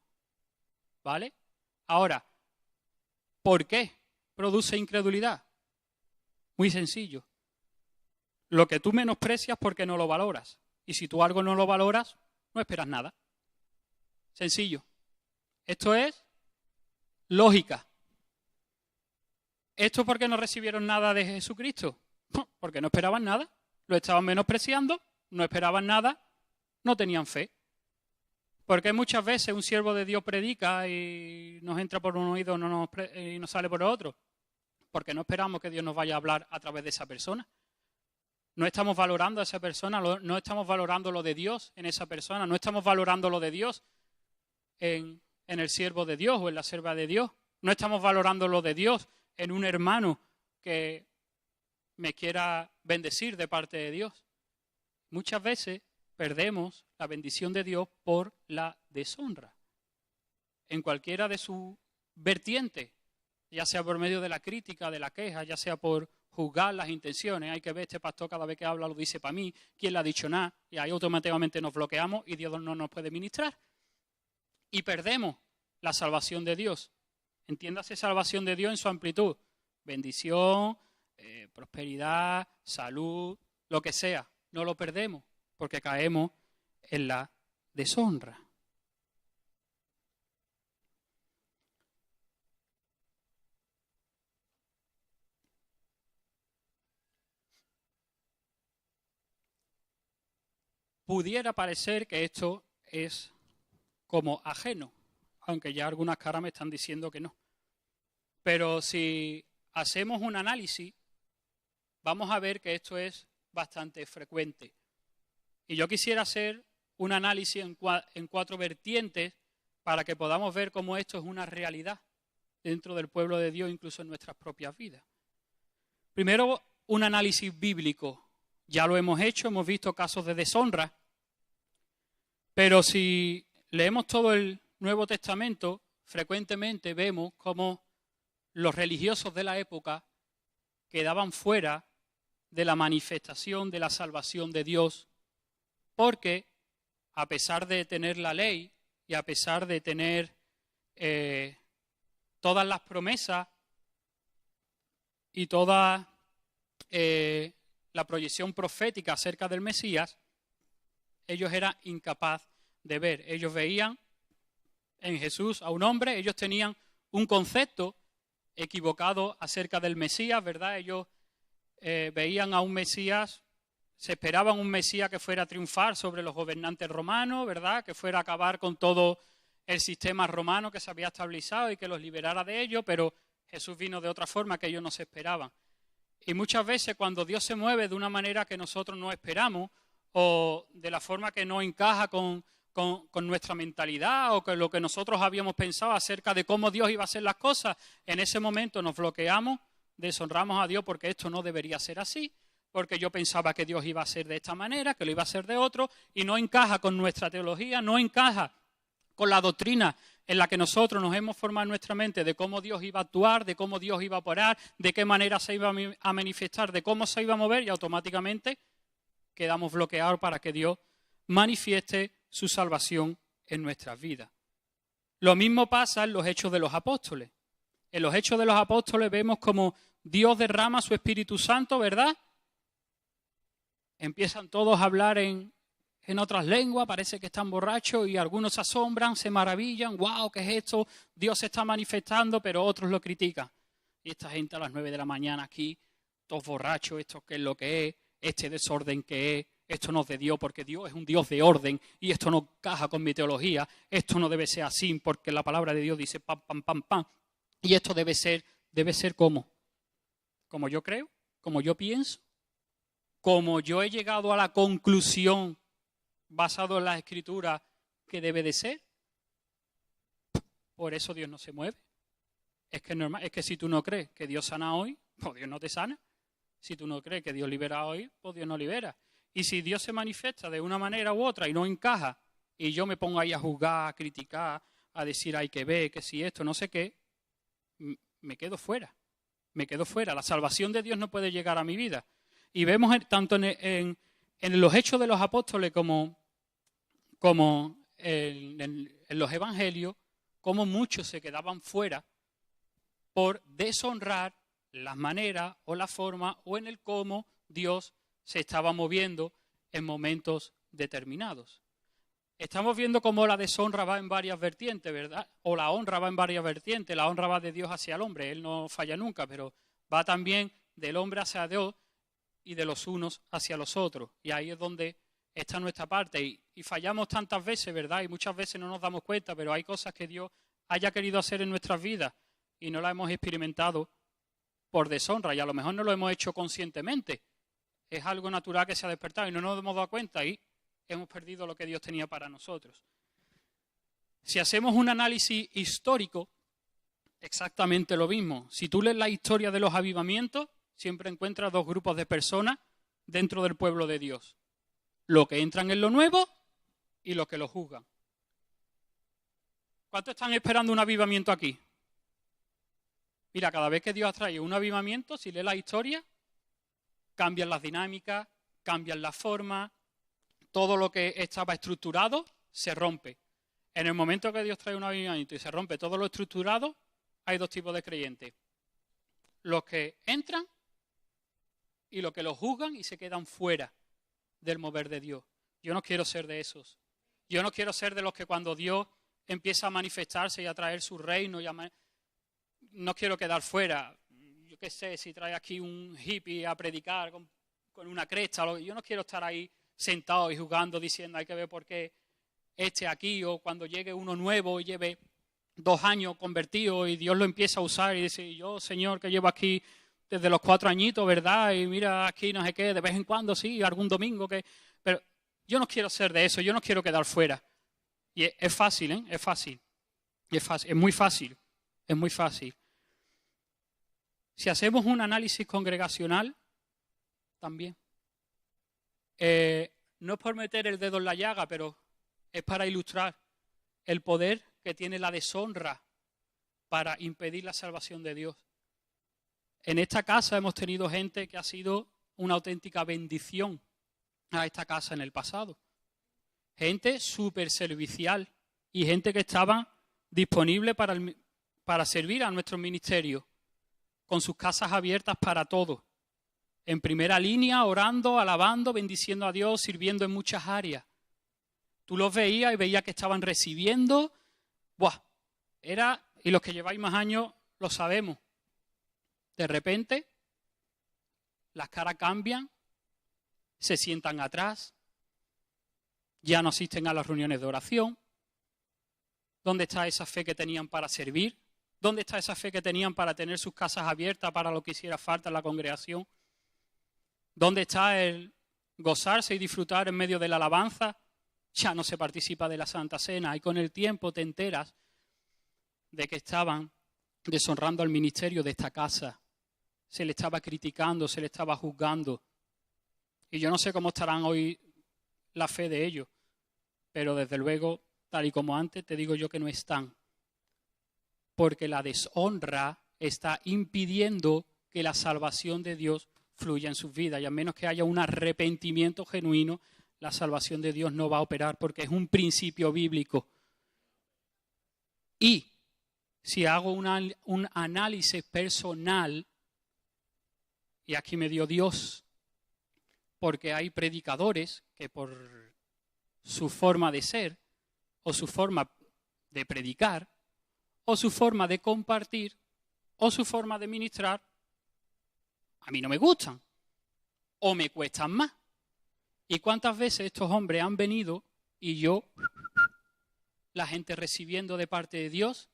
¿Vale? Ahora, ¿por qué produce incredulidad? Muy sencillo. Lo que tú menosprecias porque no lo valoras. Y si tú algo no lo valoras, no esperas nada. Sencillo. Esto es lógica. ¿Esto por qué no recibieron nada de Jesucristo? Porque no esperaban nada. Lo estaban menospreciando, no esperaban nada, no tenían fe. Porque muchas veces un siervo de Dios predica y nos entra por un oído y nos sale por el otro. Porque no esperamos que Dios nos vaya a hablar a través de esa persona. No estamos valorando a esa persona, no estamos valorando lo de Dios en esa persona, no estamos valorando lo de Dios en el siervo de Dios o en la sierva de Dios. No estamos valorando lo de Dios en un hermano que me quiera bendecir de parte de Dios. Muchas veces perdemos la bendición de Dios por la deshonra. En cualquiera de sus vertientes, ya sea por medio de la crítica, de la queja, ya sea por juzgar las intenciones. Hay que ver, este pastor cada vez que habla lo dice para mí, ¿quién le ha dicho nada? Y ahí automáticamente nos bloqueamos y Dios no nos puede ministrar. Y perdemos la salvación de Dios. Entiéndase salvación de Dios en su amplitud. Bendición, prosperidad, salud, lo que sea. No lo perdemos porque caemos en la deshonra. Pudiera parecer que esto es como ajeno, aunque ya algunas caras me están diciendo que no. Pero si hacemos un análisis, vamos a ver que esto es bastante frecuente. Y yo quisiera hacer un análisis en 4 vertientes para que podamos ver cómo esto es una realidad dentro del pueblo de Dios, incluso en nuestras propias vidas. Primero, un análisis bíblico. Ya lo hemos hecho, hemos visto casos de deshonra, pero si leemos todo el Nuevo Testamento, frecuentemente vemos cómo los religiosos de la época quedaban fuera de la manifestación de la salvación de Dios, porque a pesar de tener la ley y a pesar de tener todas las promesas y toda la proyección profética acerca del Mesías, ellos eran incapaces de ver. Ellos veían en Jesús a un hombre, ellos tenían un concepto equivocado acerca del Mesías, ¿verdad? Ellos veían a un Mesías, se esperaban un Mesías que fuera a triunfar sobre los gobernantes romanos, ¿verdad? Que fuera a acabar con todo el sistema romano que se había estabilizado y que los liberara de ello, pero Jesús vino de otra forma que ellos no se esperaban. Y muchas veces cuando Dios se mueve de una manera que nosotros no esperamos o de la forma que no encaja con nuestra mentalidad o con lo que nosotros habíamos pensado acerca de cómo Dios iba a hacer las cosas, en ese momento nos bloqueamos, deshonramos a Dios porque esto no debería ser así, porque yo pensaba que Dios iba a ser de esta manera, que lo iba a hacer de otro, y no encaja con nuestra teología, no encaja con la doctrina en la que nosotros nos hemos formado en nuestra mente de cómo Dios iba a actuar, de cómo Dios iba a operar, de qué manera se iba a manifestar, de cómo se iba a mover, y automáticamente quedamos bloqueados para que Dios manifieste su salvación en nuestras vidas. Lo mismo pasa en los Hechos de los Apóstoles. En los Hechos de los Apóstoles vemos como Dios derrama su Espíritu Santo, ¿verdad? Empiezan todos a hablar en otras lenguas, parece que están borrachos y algunos se asombran, se maravillan, wow, ¿qué es esto? Dios se está manifestando, pero otros lo critican. Y esta gente a las 9 de la mañana aquí, todos borrachos, esto qué es lo que es, este desorden que es, esto no es de Dios porque Dios es un Dios de orden y esto no encaja con mi teología, esto no debe ser así porque la palabra de Dios dice pam, pam, pam, pam. Y esto debe ser ¿cómo? Como yo creo, como yo pienso, como yo he llegado a la conclusión basado en las Escrituras que debe de ser. Por eso Dios no se mueve. Es que es normal, es que si tú no crees que Dios sana hoy, pues Dios no te sana. Si tú no crees que Dios libera hoy, pues Dios no libera. Y si Dios se manifiesta de una manera u otra y no encaja, y yo me pongo ahí a juzgar, a criticar, a decir hay que ver, que si esto, no sé qué, me quedo fuera. Me quedo fuera. La salvación de Dios no puede llegar a mi vida. Y vemos tanto en los hechos de los apóstoles como en los evangelios, como muchos se quedaban fuera por deshonrar las maneras o la forma o en el cómo Dios se estaba moviendo en momentos determinados. Estamos viendo cómo la deshonra va en varias vertientes, ¿verdad? O la honra va en varias vertientes. La honra va de Dios hacia el hombre. Él no falla nunca, pero va también del hombre hacia Dios y de los unos hacia los otros. Y ahí es donde está nuestra parte. Y fallamos tantas veces, ¿verdad? Y muchas veces no nos damos cuenta, pero hay cosas que Dios haya querido hacer en nuestras vidas y no las hemos experimentado por deshonra. Y a lo mejor no lo hemos hecho conscientemente. Es algo natural que se ha despertado y no nos hemos dado cuenta y hemos perdido lo que Dios tenía para nosotros. Si hacemos un análisis histórico, exactamente lo mismo. Si tú lees la historia de los avivamientos, siempre encuentras dos grupos de personas dentro del pueblo de Dios. Los que entran en lo nuevo y los que lo juzgan. ¿Cuántos están esperando un avivamiento aquí? Mira, cada vez que Dios trae un avivamiento, si lees la historia, cambian las dinámicas, cambian las formas, todo lo que estaba estructurado se rompe. En el momento que Dios trae un avivamiento y se rompe todo lo estructurado, hay dos tipos de creyentes. Los que entran y los que lo juzgan y se quedan fuera del mover de Dios. Yo no quiero ser de esos. Yo no quiero ser de los que cuando Dios empieza a manifestarse y a traer su reino, no quiero quedar fuera. Yo qué sé, si trae aquí un hippie a predicar con una cresta, yo no quiero estar ahí sentado y jugando diciendo hay que ver por qué aquí, o cuando llegue uno nuevo y lleve 2 años convertido y Dios lo empieza a usar y dice, yo Señor que llevo aquí desde los 4 añitos, ¿verdad? Y mira aquí no sé qué, de vez en cuando sí, algún domingo que... Pero yo no quiero ser de eso, yo no quiero quedar fuera. Y es fácil, ¿eh? Es fácil, es muy fácil, es muy fácil. Si hacemos un análisis congregacional, también. No es por meter el dedo en la llaga, pero es para ilustrar el poder que tiene la deshonra para impedir la salvación de Dios. En esta casa hemos tenido gente que ha sido una auténtica bendición a esta casa en el pasado. Gente súper servicial y gente que estaba disponible para servir a nuestro ministerio, con sus casas abiertas para todos. En primera línea, orando, alabando, bendiciendo a Dios, sirviendo en muchas áreas. Tú los veías y veías que estaban recibiendo. Y los que lleváis más años lo sabemos. De repente, las caras cambian, se sientan atrás, ya no asisten a las reuniones de oración. ¿Dónde está esa fe que tenían para servir? ¿Dónde está esa fe que tenían para tener sus casas abiertas para lo que hiciera falta en la congregación? ¿Dónde está el gozarse y disfrutar en medio de la alabanza? Ya no se participa de la Santa Cena y con el tiempo te enteras de que estaban deshonrando al ministerio de esta casa. Se le estaba criticando, se le estaba juzgando. Y yo no sé cómo estarán hoy la fe de ellos, pero desde luego, tal y como antes, te digo yo que no están. Porque la deshonra está impidiendo que la salvación de Dios fluya en sus vidas. Y a menos que haya un arrepentimiento genuino, la salvación de Dios no va a operar porque es un principio bíblico. Y si hago un análisis personal, y aquí me dio Dios, porque hay predicadores que por su forma de ser, o su forma de predicar, o su forma de compartir, o su forma de ministrar, a mí no me gustan, o me cuestan más. ¿Y cuántas veces estos hombres han venido y yo, la gente recibiendo de parte de Dios,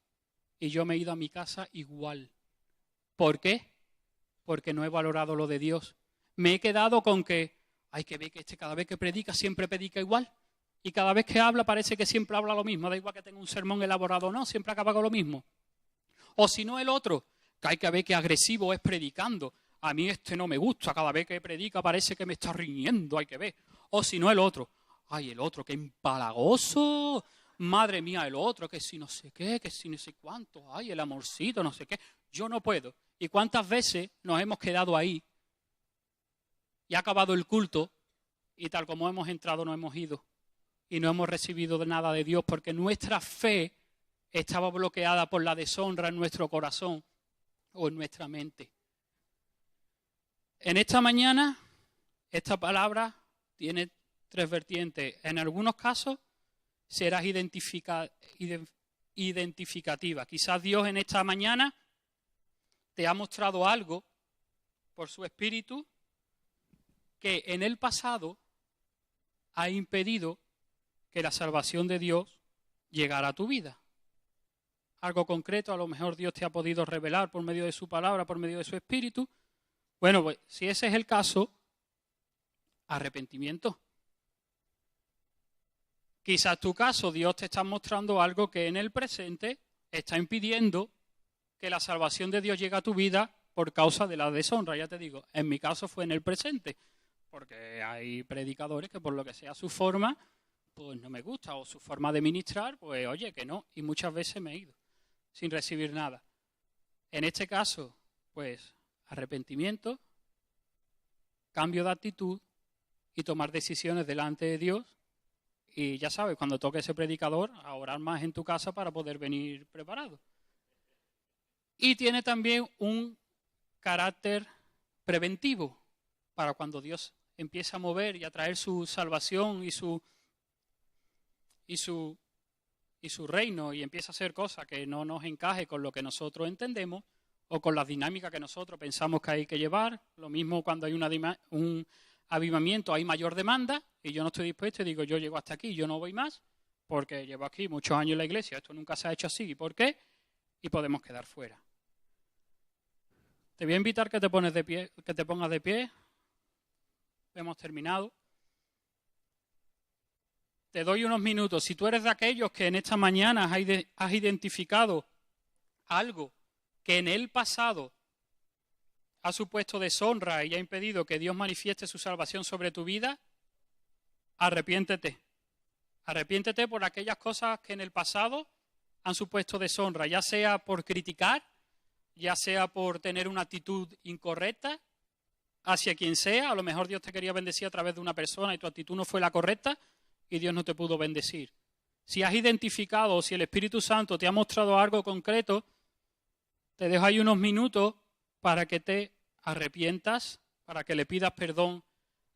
y yo me he ido a mi casa igual? ¿Por qué? Porque no he valorado lo de Dios. Me he quedado con que hay que ver que cada vez que predica siempre predica igual. Y cada vez que habla parece que siempre habla lo mismo. Da igual que tenga un sermón elaborado o no, siempre acaba con lo mismo. O si no el otro, que hay que ver que agresivo es predicando. a mí este no me gusta, cada vez que predica parece que me está riñendo, hay que ver. O si no el otro, ay, el otro, qué empalagoso, madre mía, el otro, que si no sé qué, que si no sé cuánto, ay, el amorcito, no sé qué, yo no puedo. ¿Y cuántas veces nos hemos quedado ahí y ha acabado el culto y tal como hemos entrado no hemos ido y no hemos recibido de nada de Dios porque nuestra fe estaba bloqueada por la deshonra en nuestro corazón o en nuestra mente? En esta mañana, esta palabra tiene 3 vertientes. En algunos casos serás identificativa. Quizás Dios en esta mañana te ha mostrado algo por su Espíritu que en el pasado ha impedido que la salvación de Dios llegara a tu vida. Algo concreto, a lo mejor Dios te ha podido revelar por medio de su palabra, por medio de su Espíritu. Bueno, pues si ese es el caso, arrepentimiento. Quizás tu caso, Dios te está mostrando algo que en el presente está impidiendo que la salvación de Dios llegue a tu vida por causa de la deshonra. Ya te digo, en mi caso fue en el presente, porque hay predicadores que por lo que sea su forma, pues no me gusta, o su forma de ministrar, pues oye, que no, y muchas veces me he ido sin recibir nada. En este caso, pues arrepentimiento, cambio de actitud y tomar decisiones delante de Dios. Y ya sabes, cuando toque ese predicador, a orar más en tu casa para poder venir preparado. Y tiene también un carácter preventivo para cuando Dios empieza a mover y a traer su salvación y su reino y empieza a hacer cosas que no nos encaje con lo que nosotros entendemos o con las dinámicas que nosotros pensamos que hay que llevar. Lo mismo cuando hay un avivamiento, hay mayor demanda y yo no estoy dispuesto y digo, yo llego hasta aquí, yo no voy más porque llevo aquí muchos años en la iglesia, esto nunca se ha hecho así, ¿y por qué? Y podemos quedar fuera. Te voy a invitar que te pongas de pie. Hemos terminado. Te doy unos minutos. Si tú eres de aquellos que en esta mañana has identificado algo que en el pasado ha supuesto deshonra y ha impedido que Dios manifieste su salvación sobre tu vida, arrepiéntete. Arrepiéntete por aquellas cosas que en el pasado han supuesto deshonra, ya sea por criticar, ya sea por tener una actitud incorrecta hacia quien sea. A lo mejor Dios te quería bendecir a través de una persona y tu actitud no fue la correcta y Dios no te pudo bendecir. Si has identificado o si el Espíritu Santo te ha mostrado algo concreto, te dejo ahí unos minutos para que te arrepientas, para que le pidas perdón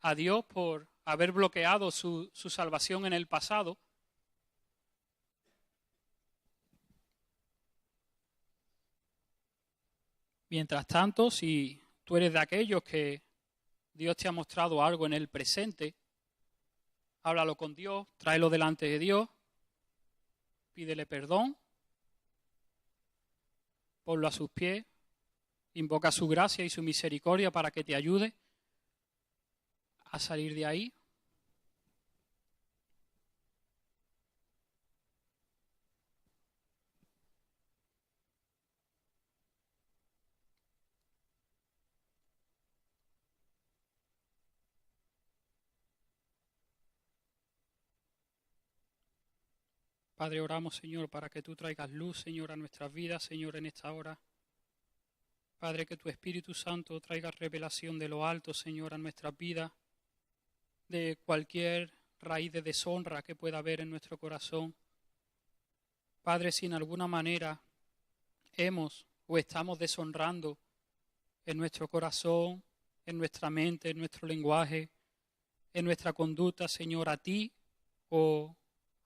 a Dios por haber bloqueado su salvación en el pasado. Mientras tanto, si tú eres de aquellos que Dios te ha mostrado algo en el presente, háblalo con Dios, tráelo delante de Dios, pídele perdón, ponlo a sus pies, invoca su gracia y su misericordia para que te ayude a salir de ahí. Padre, oramos, Señor, para que tú traigas luz, Señor, a nuestras vidas, Señor, en esta hora. Padre, que tu Espíritu Santo traiga revelación de lo alto, Señor, a nuestras vidas, de cualquier raíz de deshonra que pueda haber en nuestro corazón. Padre, si en alguna manera hemos o estamos deshonrando en nuestro corazón, en nuestra mente, en nuestro lenguaje, en nuestra conducta, Señor, a ti o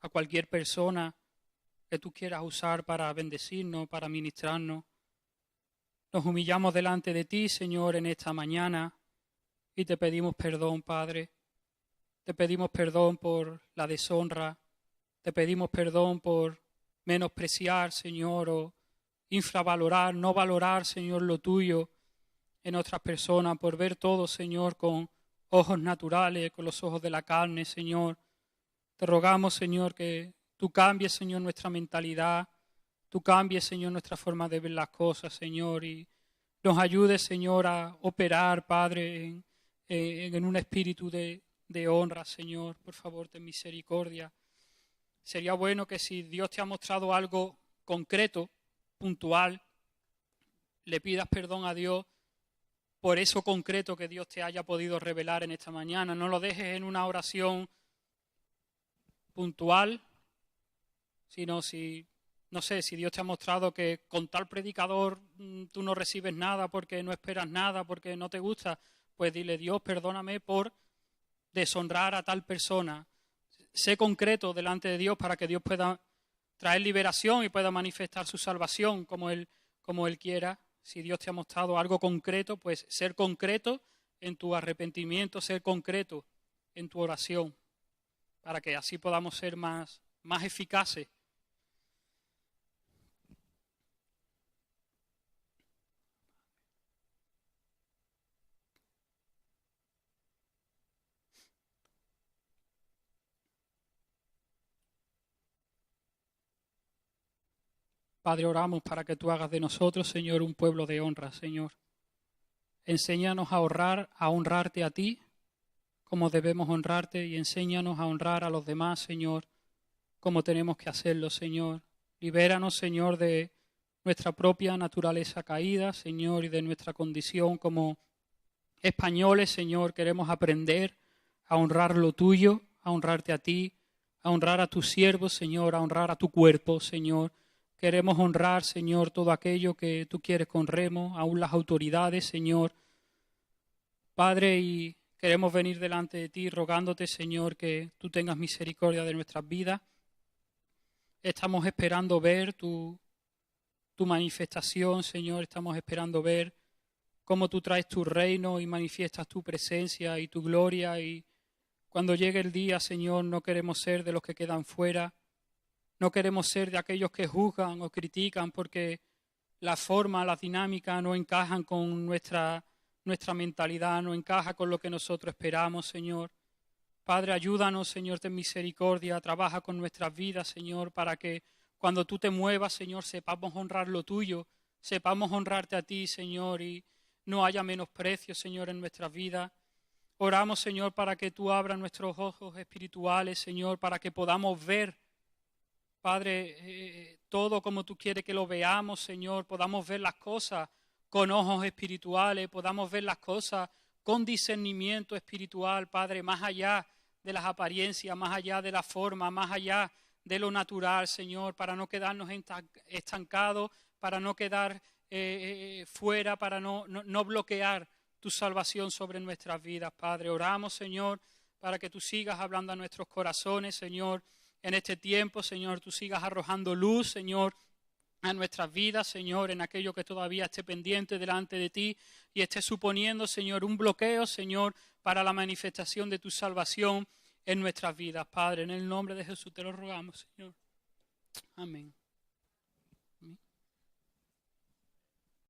a cualquier persona que tú quieras usar para bendecirnos, para ministrarnos. Nos humillamos delante de ti, Señor, en esta mañana y te pedimos perdón, Padre. Te pedimos perdón por la deshonra. Te pedimos perdón por menospreciar, Señor, o infravalorar, no valorar, Señor, lo tuyo en otras personas, por ver todo, Señor, con ojos naturales, con los ojos de la carne, Señor. Te rogamos, Señor, que tú cambies, Señor, nuestra mentalidad, tú cambies, Señor, nuestra forma de ver las cosas, Señor, y nos ayudes, Señor, a operar, Padre, en un espíritu de honra, Señor. Por favor, ten misericordia. Sería bueno que si Dios te ha mostrado algo concreto, puntual, le pidas perdón a Dios por eso concreto que Dios te haya podido revelar en esta mañana. No lo dejes en una oración puntual, sino si Dios te ha mostrado que con tal predicador tú no recibes nada porque no esperas nada, porque no te gusta, pues dile: Dios, perdóname por deshonrar a tal persona. Sé concreto delante de Dios para que Dios pueda traer liberación y pueda manifestar su salvación como Él quiera. Si Dios te ha mostrado algo concreto, pues ser concreto en tu arrepentimiento, ser concreto en tu oración, para que así podamos ser más eficaces. Padre, oramos para que tú hagas de nosotros, Señor, un pueblo de honra, Señor. Enséñanos a honrarte a ti, como debemos honrarte, y enséñanos a honrar a los demás, Señor, como tenemos que hacerlo, Señor. Libéranos, Señor, de nuestra propia naturaleza caída, Señor, y de nuestra condición como españoles, Señor. Queremos aprender a honrar lo tuyo, a honrarte a ti, a honrar a tus siervos, Señor, a honrar a tu cuerpo, Señor. Queremos honrar, Señor, todo aquello que tú quieres que honremos, aún las autoridades, Señor. Padre, y queremos venir delante de ti rogándote, Señor, que tú tengas misericordia de nuestras vidas. Estamos esperando ver tu manifestación, Señor. Estamos esperando ver cómo tú traes tu reino y manifiestas tu presencia y tu gloria. Y cuando llegue el día, Señor, no queremos ser de los que quedan fuera. No queremos ser de aquellos que juzgan o critican porque la forma, la dinámica no encajan con nuestra mentalidad, no encaja con lo que nosotros esperamos, Señor. Padre, ayúdanos, Señor, ten misericordia, trabaja con nuestras vidas, Señor, para que cuando tú te muevas, Señor, sepamos honrar lo tuyo, sepamos honrarte a ti, Señor, y no haya menosprecio, Señor, en nuestras vidas. Oramos, Señor, para que tú abras nuestros ojos espirituales, Señor, para que podamos ver, Padre, todo como tú quieres que lo veamos, Señor, podamos ver las cosas con ojos espirituales, podamos ver las cosas con discernimiento espiritual, Padre, más allá de las apariencias, más allá de la forma, más allá de lo natural, Señor, para no quedarnos estancados, para no quedar fuera, para no bloquear tu salvación sobre nuestras vidas, Padre. Oramos, Señor, para que tú sigas hablando a nuestros corazones, Señor, en este tiempo, Señor, tú sigas arrojando luz, Señor, a nuestras vidas, Señor, en aquello que todavía esté pendiente delante de ti y esté suponiendo, Señor, un bloqueo, Señor, para la manifestación de tu salvación en nuestras vidas, Padre. En el nombre de Jesús te lo rogamos, Señor. Amén.